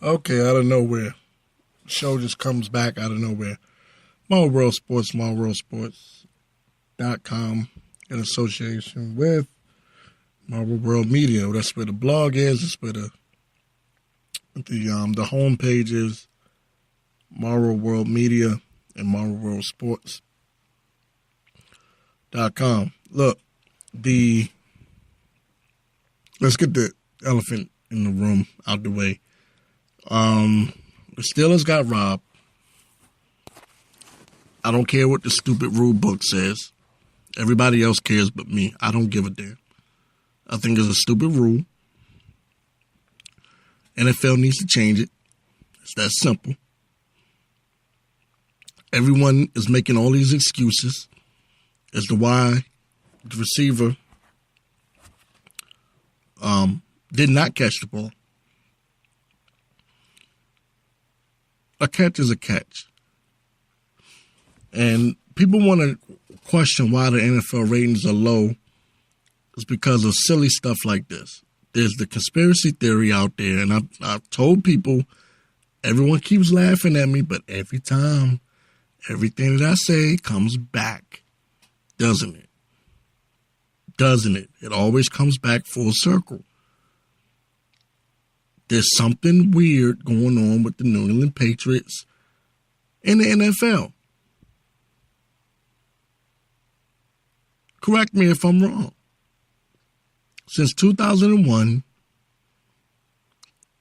Okay, out of nowhere. Show just comes back out of nowhere. Small World Sports, smallworldsports.com in association with Marvel World Media. That's where the blog is. That's where the home page is. Marvel World Media and Marvel World Sports.com. Look, let's get the elephant in the room out the way. The Steelers got robbed. I don't care what the stupid rule book says. Everybody else cares but me. I don't give a damn. I think it's a stupid rule. NFL needs to change it. It's that simple. Everyone is making all these excuses as to why the receiver did not catch the ball. A catch is a catch. And people want to question why the NFL ratings are low. It's because of silly stuff like this. There's the conspiracy theory out there, and I've told people, everyone keeps laughing at me, but every time, everything that I say comes back, doesn't it? Doesn't it? It always comes back full circle. There's something weird going on with the New England Patriots in the NFL. Correct me if I'm wrong. Since 2001,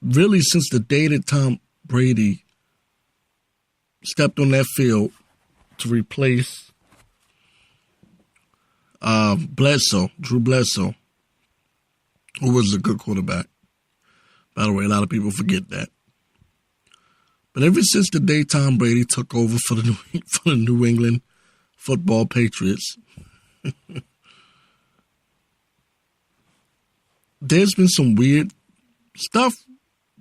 really since the day that Tom Brady stepped on that field to replace Drew Bledsoe, who was a good quarterback. By the way, a lot of people forget that. But ever since the day Tom Brady took over for the New England football Patriots, there's been some weird stuff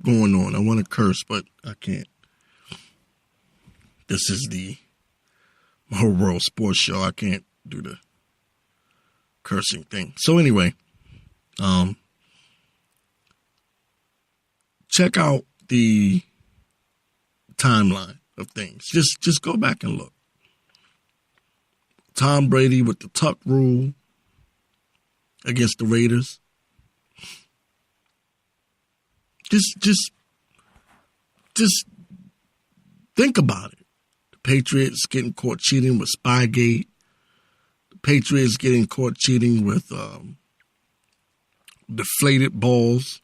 going on. I want to curse, but I can't. This is the Whole World Sports Show. I can't do the cursing thing. So anyway, check out the timeline of things. Just go back and look. Tom Brady with the tuck rule against the Raiders. Just think about it. The Patriots getting caught cheating with Spygate. The Patriots getting caught cheating with deflated balls.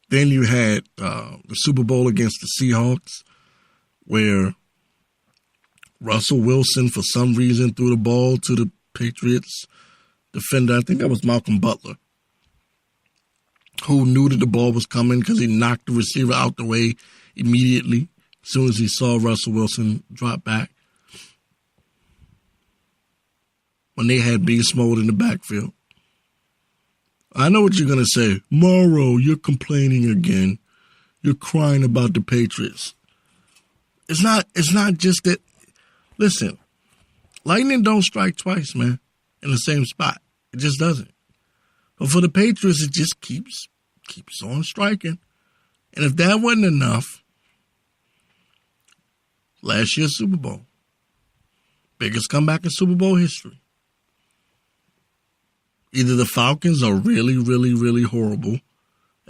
Then you had the Super Bowl against the Seahawks, where Russell Wilson, for some reason, threw the ball to the Patriots defender. I think that was Malcolm Butler, who knew that the ball was coming because he knocked the receiver out the way immediately as soon as he saw Russell Wilson drop back. When they had beast mode in the backfield. I know what you're going to say. Morrow, you're complaining again. You're crying about the Patriots. It's not just that. Listen, lightning don't strike twice, man, in the same spot. It just doesn't. But for the Patriots, it just keeps on striking. And if that wasn't enough, last year's Super Bowl, biggest comeback in Super Bowl history. Either the Falcons are really, really, really horrible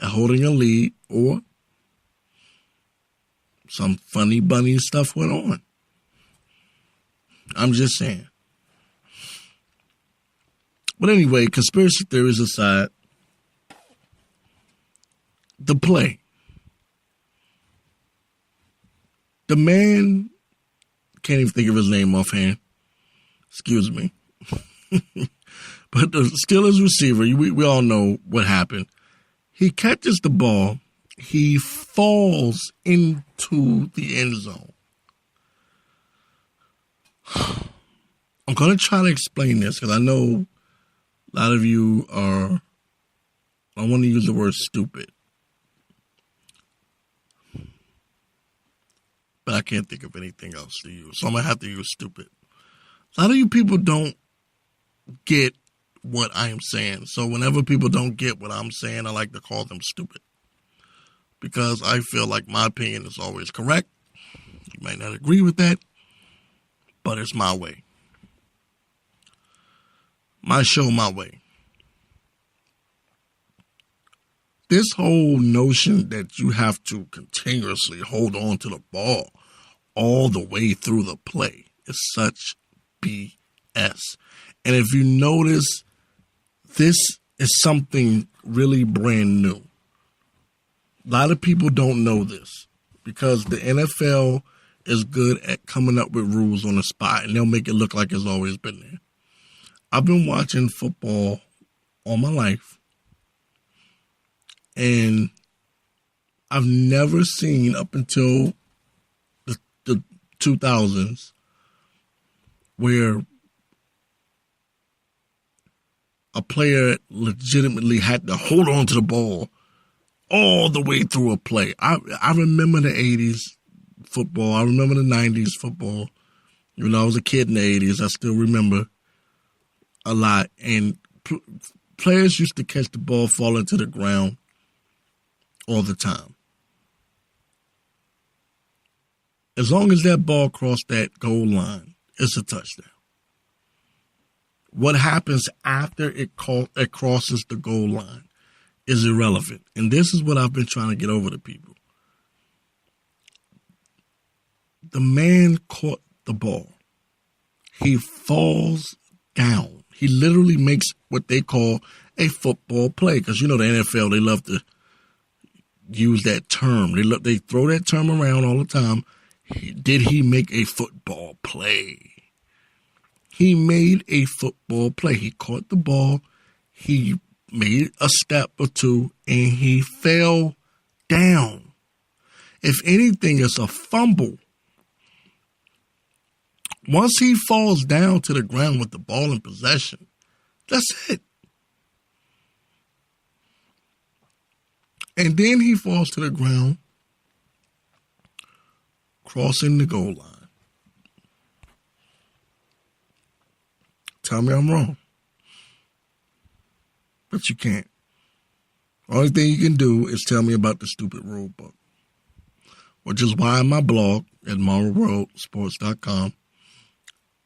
at holding a lead, or some funny bunny stuff went on. I'm just saying. But anyway, conspiracy theories aside, the play. The man, can't even think of his name offhand. Excuse me. But the Steelers receiver, we all know what happened. He catches the ball. He falls into the end zone. I'm going to try to explain this because I know a lot of you are, I want to use the word stupid. But I can't think of anything else to use. So I'm going to have to use stupid. A lot of you people don't get what I am saying. So whenever people don't get what I'm saying, I like to call them stupid. Because I feel like my opinion is always correct. You might not agree with that, but it's my way. My show, my way. This whole notion that you have to continuously hold on to the ball all the way through the play is such BS. And if you notice, this is something really brand new. A lot of people don't know this because the NFL is good at coming up with rules on the spot, and they'll make it look like it's always been there. I've been watching football all my life, and I've never seen up until the 2000s where a player legitimately had to hold on to the ball all the way through a play. I remember the 80s football. I remember the 90s football. You know, I was a kid in the 80s. I still remember a lot. And players used to catch the ball falling to the ground all the time. As long as that ball crossed that goal line, it's a touchdown. What happens after it crosses the goal line is irrelevant. And this is what I've been trying to get over to people. The man caught the ball. He falls down. He literally makes what they call a football play. Because, you know, the NFL, they love to use that term. They throw that term around all the time. Did he make a football play? He made a football play. He caught the ball. He made a step or two, and he fell down. If anything, it's a fumble. Once he falls down to the ground with the ball in possession, that's it. And then he falls to the ground, crossing the goal line. Tell me I'm wrong. But you can't. Only thing you can do is tell me about the stupid rule book. Which is why in my blog at marvelworldsports.com,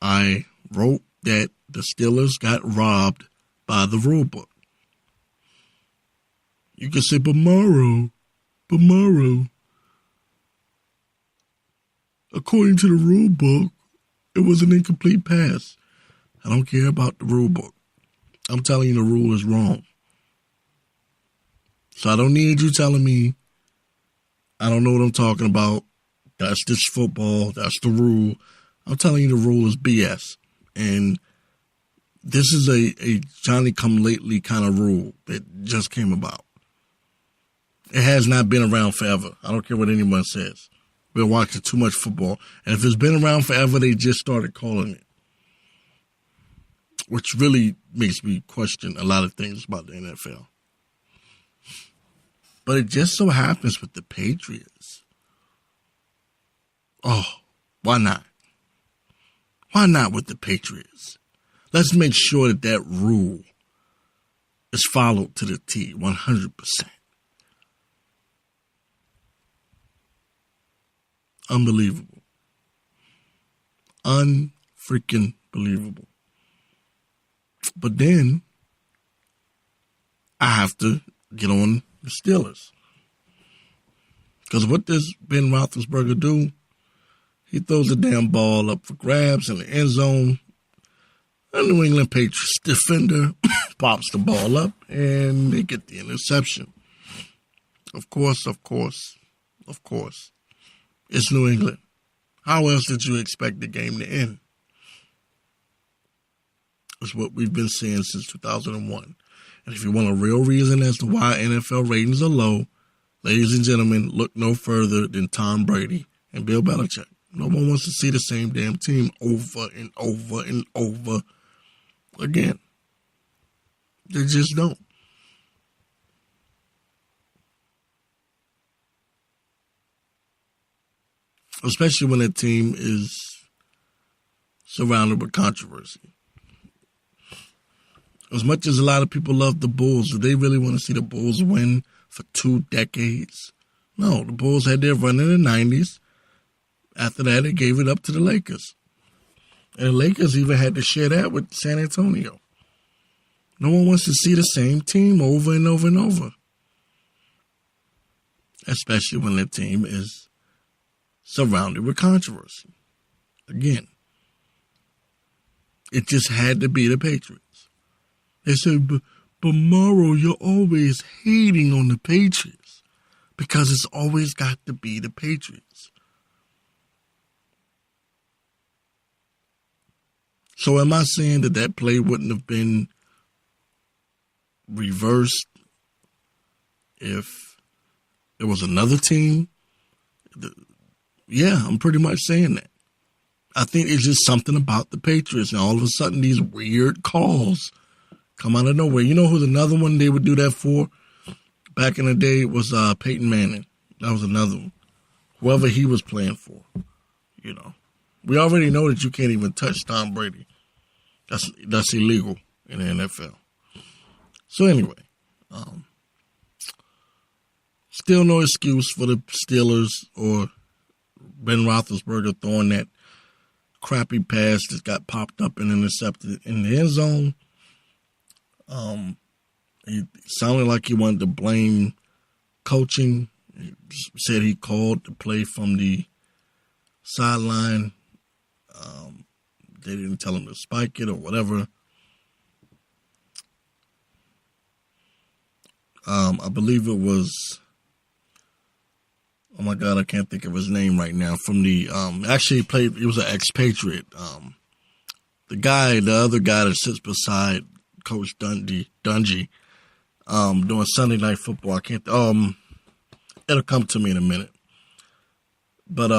I wrote that the Steelers got robbed by the rule book. You can say, but Morrow, according to the rule book, it was an incomplete pass. I don't care about the rule book. I'm telling you the rule is wrong. So I don't need you telling me I don't know what I'm talking about. That's just football. That's the rule. I'm telling you the rule is BS. And this is a Johnny-come-lately kind of rule that just came about. It has not been around forever. I don't care what anyone says. We're watching too much football. And if it's been around forever, they just started calling it. Which really makes me question a lot of things about the NFL. But it just so happens with the Patriots. Oh, why not? Why not with the Patriots? Let's make sure that that rule is followed to the T, 100%. Unbelievable. Unfreaking believable. But then I have to get on the Steelers. Because what does Ben Roethlisberger do? He throws the damn ball up for grabs in the end zone. A New England Patriots defender pops the ball up, and they get the interception. Of course. It's New England. How else did you expect the game to end? It's what we've been seeing since 2001. And if you want a real reason as to why NFL ratings are low, ladies and gentlemen, look no further than Tom Brady and Bill Belichick. No one wants to see the same damn team over and over and over again. They just don't. Especially when a team is surrounded with controversy. As much as a lot of people love the Bulls, do they really want to see the Bulls win for 2 decades? No, the Bulls had their run in the 90s. After that, they gave it up to the Lakers. And the Lakers even had to share that with San Antonio. No one wants to see the same team over and over and over. Especially when the team is surrounded with controversy. Again, it just had to be the Patriots. They said, but Morrow, you're always hating on the Patriots because it's always got to be the Patriots. So am I saying that play wouldn't have been reversed if it was another team? Yeah, I'm pretty much saying that. I think it's just something about the Patriots, and all of a sudden these weird calls come out of nowhere. You know who's another one they would do that for? Back in the day, it was Peyton Manning. That was another one. Whoever he was playing for, you know. We already know that you can't even touch Tom Brady. That's illegal in the NFL. So anyway, still no excuse for the Steelers or Ben Roethlisberger throwing that crappy pass that got popped up and intercepted in the end zone. He sounded like he wanted to blame coaching. He said he called the play from the sideline. They didn't tell him to spike it or whatever. I believe it was, oh my God, I can't think of his name right now. From the, actually he was an expatriate. The other guy that sits beside Coach Dungy, doing Sunday Night Football. I can't, it'll come to me in a minute. But,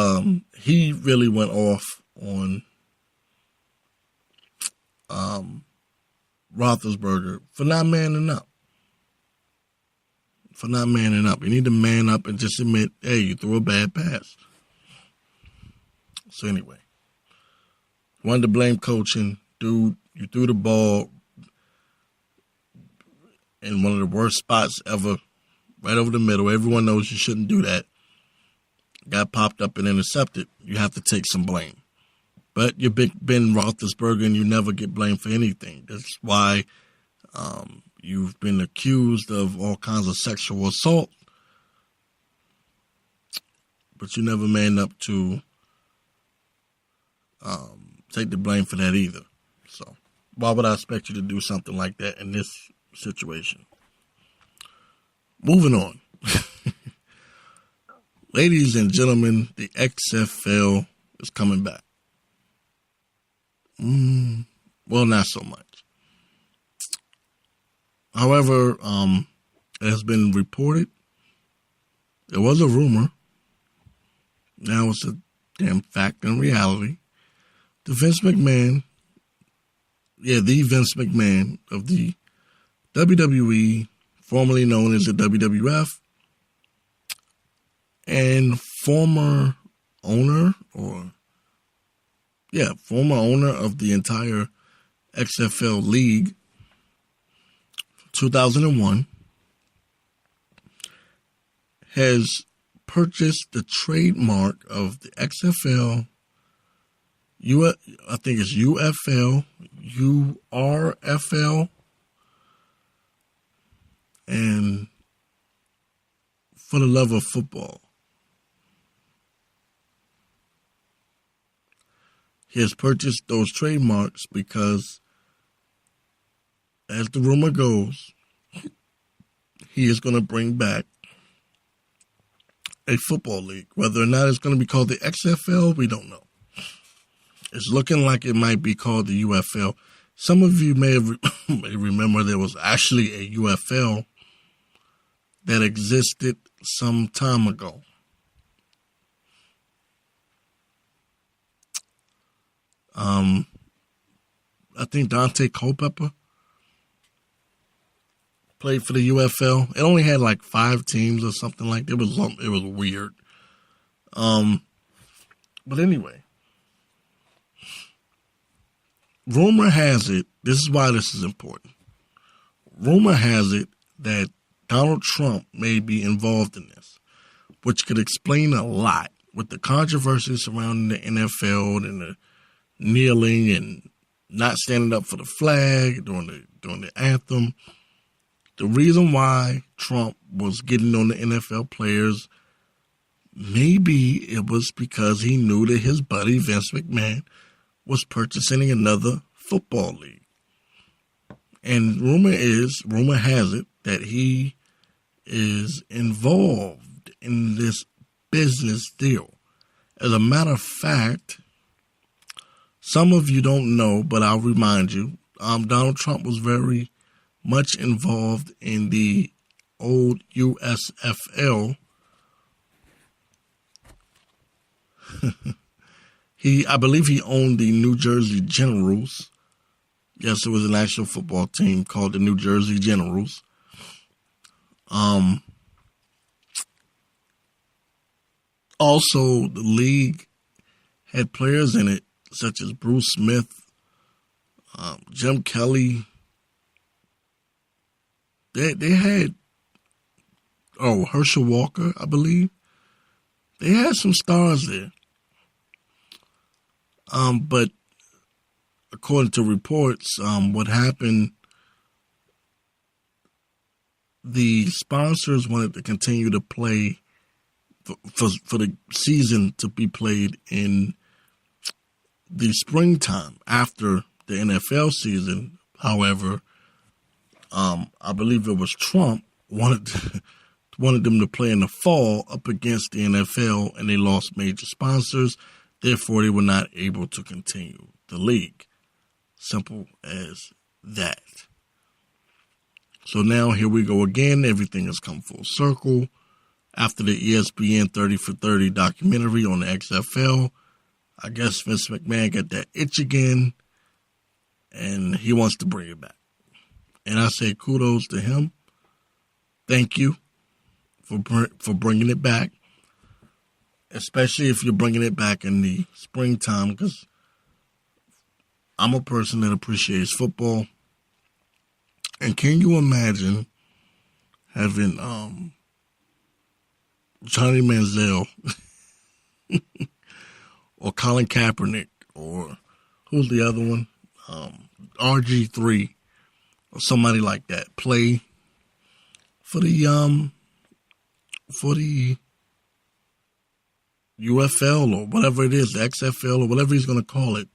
he really went off on, Roethlisberger for not manning up. You need to man up and just admit, hey, you threw a bad pass. So anyway, wanted to blame coaching. Dude, you threw the ball in one of the worst spots ever, right over the middle. Everyone knows you shouldn't do that. Got popped up and intercepted. You have to take some blame. But you're Big Ben Roethlisberger and you never get blamed for anything. That's why you've been accused of all kinds of sexual assault. But you never manned up to take the blame for that either. So why would I expect you to do something like that in this situation? Moving on. Ladies and gentlemen, the XFL is coming back. Well, not so much. However, it has been reported. It was a rumor. Now it's a damn fact and reality. The Vince McMahon of the WWE, formerly known as the WWF, and former owner of the entire XFL league, 2001, has purchased the trademark of the XFL, I think it's UFL, URFL, and For the Love of Football. He has purchased those trademarks because, as the rumor goes, he is going to bring back a football league. Whether or not it's going to be called the XFL, we don't know. It's looking like it might be called the UFL. Some of you may remember there was actually a UFL that existed some time ago. I think Dante Culpepper played for the UFL. It only had like 5 teams or something like that. It was weird. But anyway, rumor has it, this is why this is important. rumor has it that Donald Trump may be involved in this, which could explain a lot with the controversy surrounding the NFL and the kneeling and not standing up for the flag during the anthem. The reason why Trump was getting on the NFL players, maybe it was because he knew that his buddy Vince McMahon was purchasing another football league. And rumor has it that he is involved in this business deal. As a matter of fact, some of you don't know, but I'll remind you, Donald Trump was very much involved in the old USFL. I believe he owned the New Jersey Generals. Yes, it was an actual football team called the New Jersey Generals. Also, the league had players in it such as Bruce Smith, Jim Kelly. They had, Herschel Walker, I believe. They had some stars there. But according to reports, what happened, the sponsors wanted to continue to play for the season to be played in the springtime after the NFL season. However, I believe it was Trump wanted them to play in the fall up against the NFL, and they lost major sponsors. Therefore, they were not able to continue the league. Simple as that. So now here we go again. Everything has come full circle. After the ESPN 30 for 30 documentary on the XFL, I guess Vince McMahon got that itch again, and he wants to bring it back. And I say kudos to him. Thank you for bringing it back, especially if you're bringing it back in the springtime, because I'm a person that appreciates football. And can you imagine having Johnny Manziel or Colin Kaepernick, or who's the other one? RG3 or somebody like that play for the UFL or whatever it is, the XFL or whatever he's going to call it.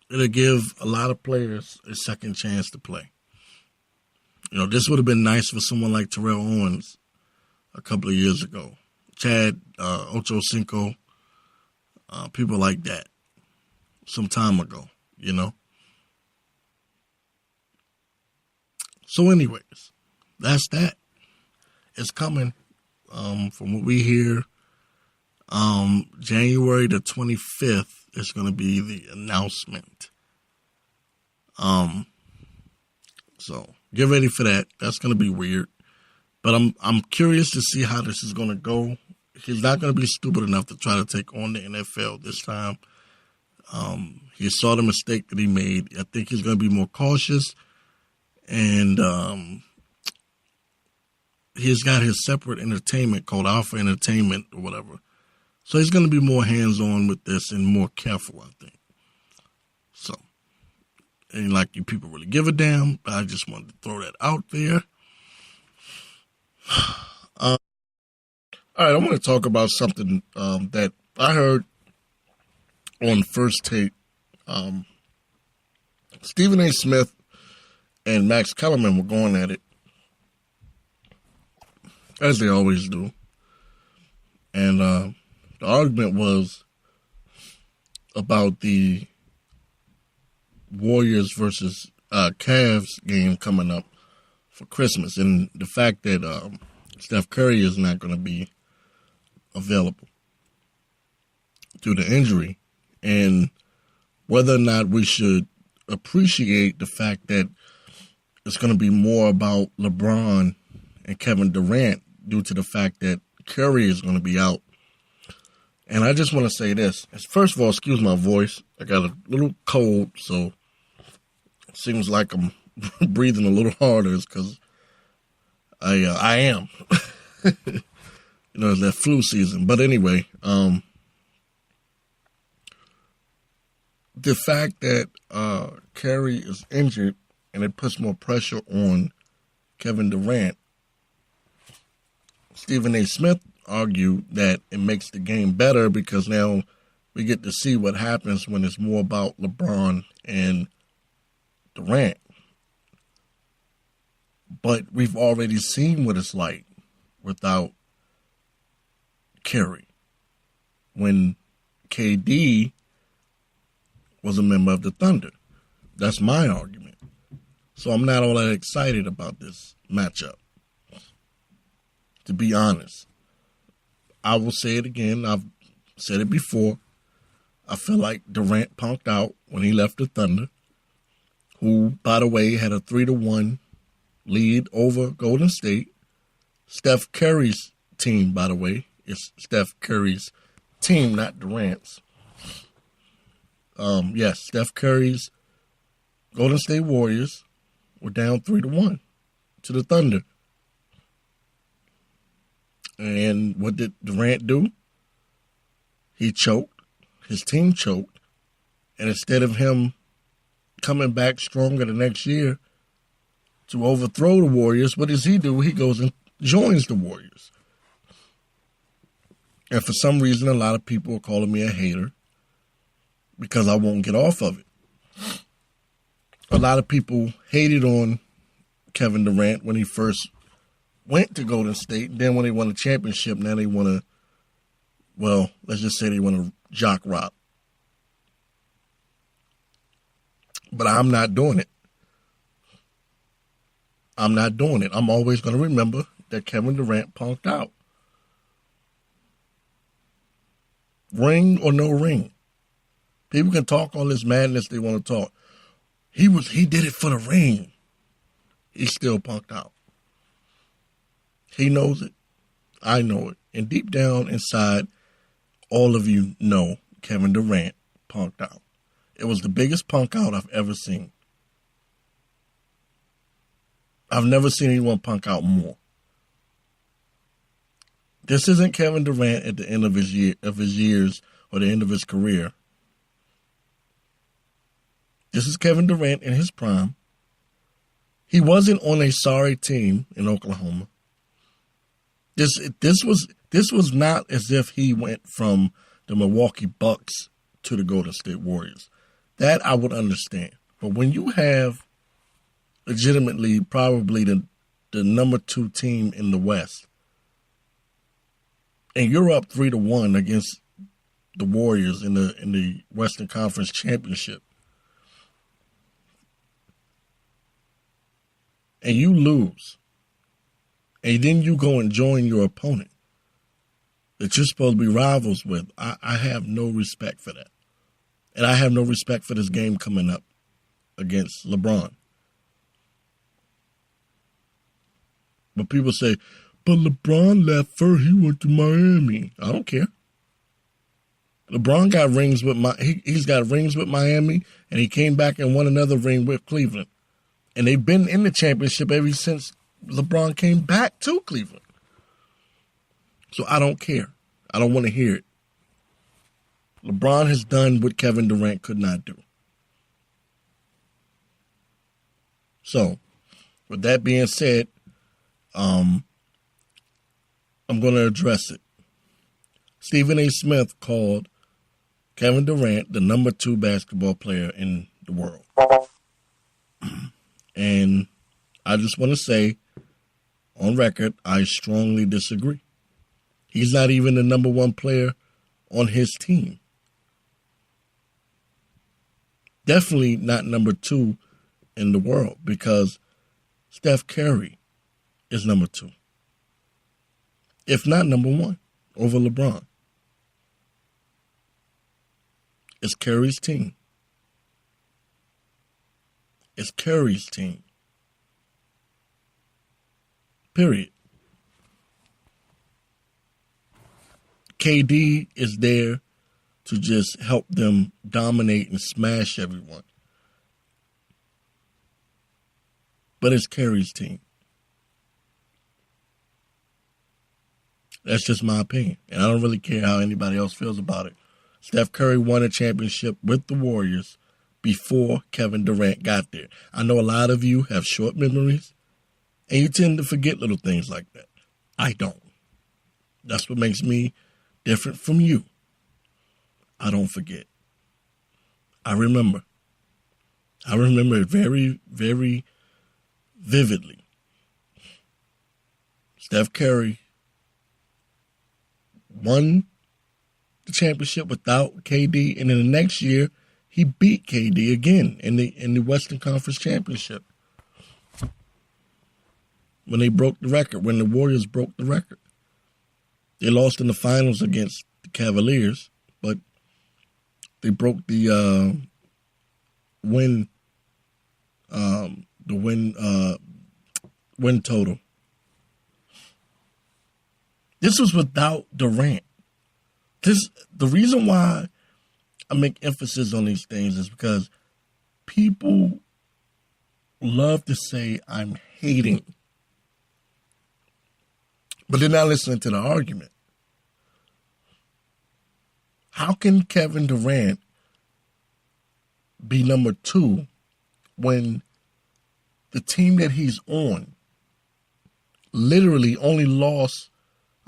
It'll give a lot of players a second chance to play. You know, this would have been nice for someone like Terrell Owens a couple of years ago. Chad Ochocinco, people like that some time ago, you know. So anyways, that's that. It's coming. From what we hear, January the 25th is going to be the announcement. So get ready for that. That's going to be weird. But I'm curious to see how this is going to go. He's not going to be stupid enough to try to take on the NFL this time. He saw the mistake that he made. I think he's going to be more cautious. And he's got his separate entertainment called Alpha Entertainment or whatever. So he's going to be more hands-on with this and more careful, I think. So, ain't like you people really give a damn, but I just wanted to throw that out there. All right, I want to talk about something that I heard on First Take. Stephen A. Smith and Max Kellerman were going at it, as they always do. And the argument was about the Warriors versus Cavs game coming up for Christmas, and the fact that Steph Curry is not going to be available due to injury, and whether or not we should appreciate the fact that it's going to be more about LeBron and Kevin Durant due to the fact that Curry is going to be out. And I just want to say this. First of all, excuse my voice. I got a little cold, so it seems like I'm breathing a little harder is because I am. It's that flu season. But anyway, the fact that Curry is injured and it puts more pressure on Kevin Durant, Stephen A. Smith argued that it makes the game better because now we get to see what happens when it's more about LeBron and Durant. But we've already seen what it's like without Curry. When KD was a member of the Thunder. That's my argument. So I'm not all that excited about this matchup. To be honest. I will say it again. I've said it before. I feel like Durant punked out when he left the Thunder, who, by the way, had a 3-1 lead over Golden State. Steph Curry's team, by the way. It's Steph Curry's team, not Durant's. Yes, Steph Curry's Golden State Warriors were down 3-1 to the Thunder. And what did Durant do? He choked. His team choked. And instead of him coming back stronger the next year to overthrow the Warriors, what does he do? He goes and joins the Warriors. And for some reason, a lot of people are calling me a hater because I won't get off of it. A lot of people hated on Kevin Durant when he first went to Golden State. And then when they won a championship, now they want to, well, let's just say they want to jock rock. But I'm not doing it. I'm not doing it. I'm always going to remember that Kevin Durant punked out. Ring or no ring. People can talk all this madness they want to talk. He did it for the ring. He still punked out. He knows it. I know it. And deep down inside, all of you know Kevin Durant punked out. It was the biggest punk out I've ever seen. I've never seen anyone punk out more. This isn't Kevin Durant at the end of his years or the end of his career. This is Kevin Durant in his prime. He wasn't on a sorry team in Oklahoma. This was not as if he went from the Milwaukee Bucks to the Golden State Warriors. That I would understand. But when you have legitimately probably the number 2 team in the West, and you're up 3-1 against the Warriors in the Western Conference Championship, and you lose, and then you go and join your opponent that you're supposed to be rivals with, I have no respect for that. And I have no respect for this game coming up against LeBron. But people say, but LeBron left first, he went to Miami. I don't care. LeBron got rings with he's got rings with Miami, and he came back and won another ring with Cleveland. And they've been in the championship ever since LeBron came back to Cleveland. So I don't care. I don't want to hear it. LeBron has done what Kevin Durant could not do. So, with that being said, I'm going to address it. Stephen A. Smith called Kevin Durant the number 2 basketball player in the world. And I just want to say, on record, I strongly disagree. He's not even the number 1 player on his team. Definitely not number 2 in the world because Steph Curry is number 2. If not number 1 over LeBron. It's Curry's team. It's Curry's team. Period. KD is there to just help them dominate and smash everyone. but it's Curry's team. That's just my opinion, and I don't really care how anybody else feels about it. Steph Curry won a championship with the Warriors before Kevin Durant got there. I know a lot of you have short memories, and you tend to forget little things like that. I don't. That's what makes me different from you. I don't forget. I remember. I remember it very, very vividly. Steph Curry won the championship without KD, and then the next year he beat KD again in the Western Conference Championship when they broke the record, when the Warriors broke the record. They lost in the finals against the Cavaliers, but they broke the win total. This was without Durant. The reason why I make emphasis on these things is because people love to say I'm hating, but they're not listening to the argument. How can Kevin Durant be number 2 when the team that he's on literally only lost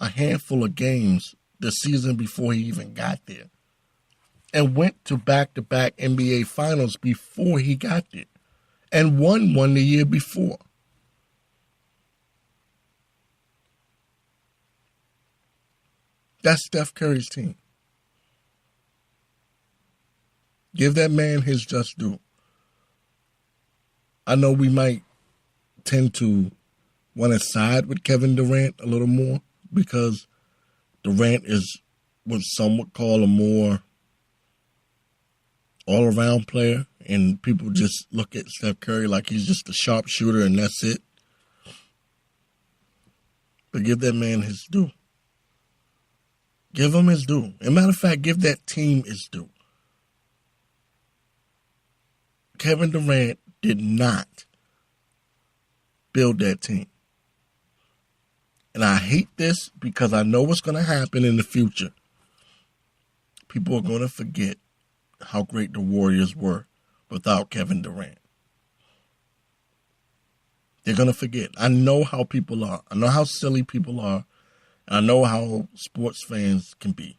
a handful of games the season before he even got there, and went to back-to-back NBA finals before he got there, and won one the year before? That's Steph Curry's team. Give that man his just due. I know we might tend to want to side with Kevin Durant a little more because Durant is what some would call a more all-around player, and people just look at Steph Curry like he's just a sharpshooter and that's it. But give that man his due. Give him his due. As a matter of fact, give that team his due. Kevin Durant did not build that team. And I hate this because I know what's going to happen in the future. People are going to forget how great the Warriors were without Kevin Durant. They're going to forget. I know how people are. I know how silly people are. And I know how sports fans can be.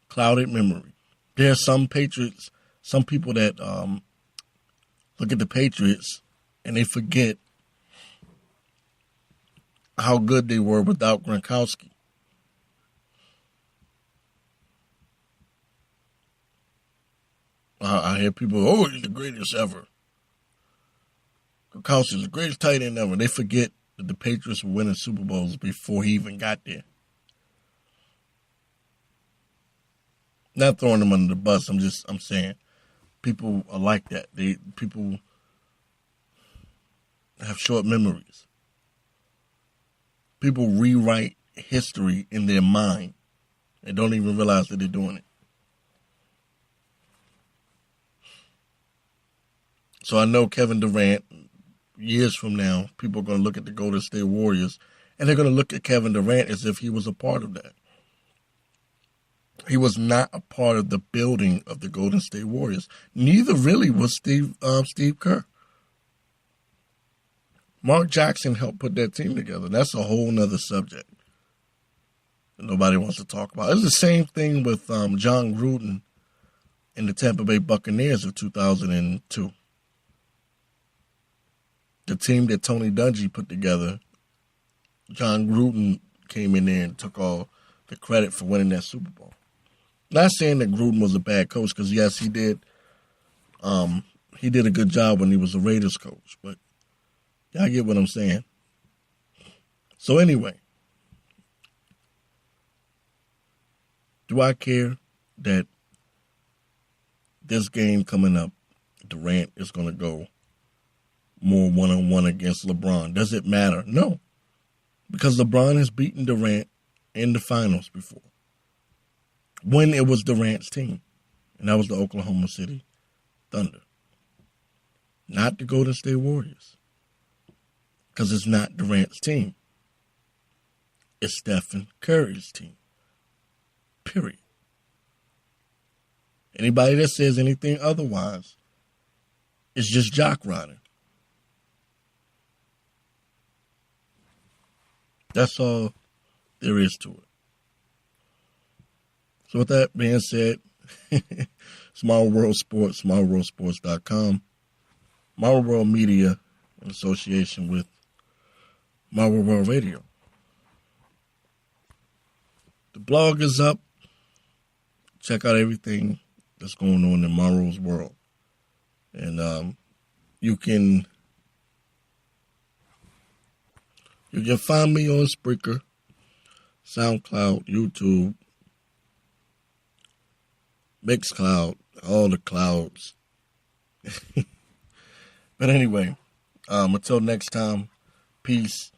Clouded memory. There are some Patriots, some people that look at the Patriots and they forget how good they were without Gronkowski. I hear people, oh, he's the greatest ever. Gronkowski's the greatest tight end ever. They forget that the Patriots were winning Super Bowls before he even got there. Not throwing them under the bus. I'm saying people are like that. People have short memories. People rewrite history in their mind and don't even realize that they're doing it. So I know Kevin Durant, years from now, people are going to look at the Golden State Warriors and they're going to look at Kevin Durant as if he was a part of that. He was not a part of the building of the Golden State Warriors. Neither really was Steve Kerr. Mark Jackson helped put that team together. That's a whole nother subject that nobody wants to talk about. It's the same thing with John Gruden and the Tampa Bay Buccaneers of 2002. The team that Tony Dungy put together, John Gruden came in there and took all the credit for winning that Super Bowl. Not saying that Gruden was a bad coach, because yes, he did. He did a good job when he was a Raiders coach, but y'all get what I'm saying. So anyway, do I care that this game coming up, Durant is going to go more one-on-one against LeBron? Does it matter? No, because LeBron has beaten Durant in the finals before, when it was Durant's team, and that was the Oklahoma City Thunder. not the Golden State Warriors. Because it's not Durant's team. It's Stephen Curry's team. Period. Anybody that says anything otherwise is just jock riding. That's all there is to it. So with that being said, Small World Sports, smallworldsports.com, Marvel World Media in association with Marvel World Radio. The blog is up. Check out everything that's going on in Marvel's world. And you can find me on Spreaker, SoundCloud, YouTube, Mixcloud, all the clouds. But anyway, until next time, peace.